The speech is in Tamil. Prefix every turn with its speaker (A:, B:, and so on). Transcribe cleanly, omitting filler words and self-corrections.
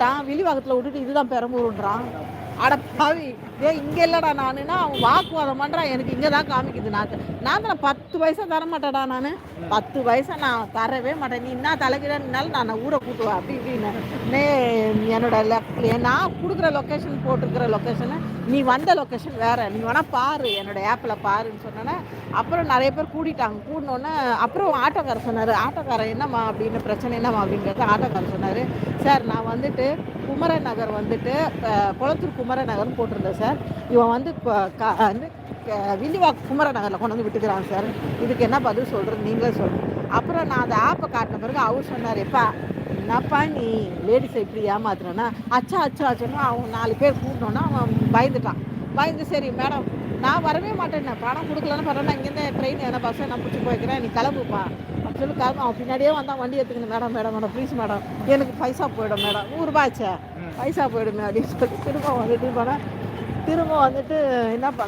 A: விட்டான், வில்லிவாக்கத்தில் விட்டுட்டு இதுதான் பெரம்பூருன்றான். அட பாவி, இங்கே இல்லைடா நானுன்னா அவன் வாக்குவாதம் பண்ணுறான். எனக்கு இங்கே தான் காமிக்குது. நான் தான் 10 பைசா தர மாட்டேடா. நான் 10 பைசா நான் தரவே மாட்டேன். நீ என்ன தலைக்கிறனாலும் நான் ஊரை கூட்டுவேன் அப்படி இப்படின்னு என்னோட நான் கொடுக்குற லொக்கேஷன் போட்டிருக்கிற லொக்கேஷனு நீ வந்த லொக்கேஷன் வேறு, நீ வேணால் பாரு, என்னோடய ஆப்பில் பாருன்னு சொன்னோன்னே அப்புறம் நிறைய பேர் கூட்டிட்டாங்க. கூட்டினோன்னே அப்புறம் ஆட்டோக்காரர் சொன்னார், ஆட்டோக்காரர் என்னம்மா அப்படின்னு பிரச்சனை என்னம்மா அப்படின்னு கேட்டு ஆட்டோக்காரர் சொன்னார், சார் நான் வந்துட்டு குமரன் நகர் வந்துட்டு குளத்தூர் குமரன் நகர்னு போட்டிருந்தேன் சார். இவன் வந்து வில்லிவாக்கம் குமரன் நகரில் கொண்டு வந்து விட்டுக்கிறான் சார். இதுக்கு என்ன பதில் சொல்கிறது நீங்களே சொல்கிறேன். அப்புறம் நான் அந்த ஆப்பை காட்டின பிறகு அவர் சொன்னார், எப்பா என்னப்பா நீ லேடிஸை இப்படி ஏமாத்துறேன்னா அச்சாச்சுன்னா அவங்க 4 பேர் கூட்டினோன்னா அவன் பயந்து சரி மேடம் நான் வரவே மாட்டேன், பணம் கொடுக்கலன்னு பரவாயில்ல, இங்கேருந்து ட்ரெயின் என்ன பஸ்ஸை நான் பிடிச்சி போய்க்கிறேன், நீ கிளம்புப்பா அப்படின்னு சொல்லி கிளம்பு. அவன் பின்னாடியே வந்தான், வண்டி எடுத்துக்கணும், மேடம் ப்ளீஸ் மேடம் எனக்கு பைசா போயிடும் மேடம், 100 ரூபாய்ச்சே பைசா போயிடுமே அப்படின்னு சொல்லி திரும்ப வந்துட்டு போனேன். திரும்ப வந்துட்டு என்ன பண்ண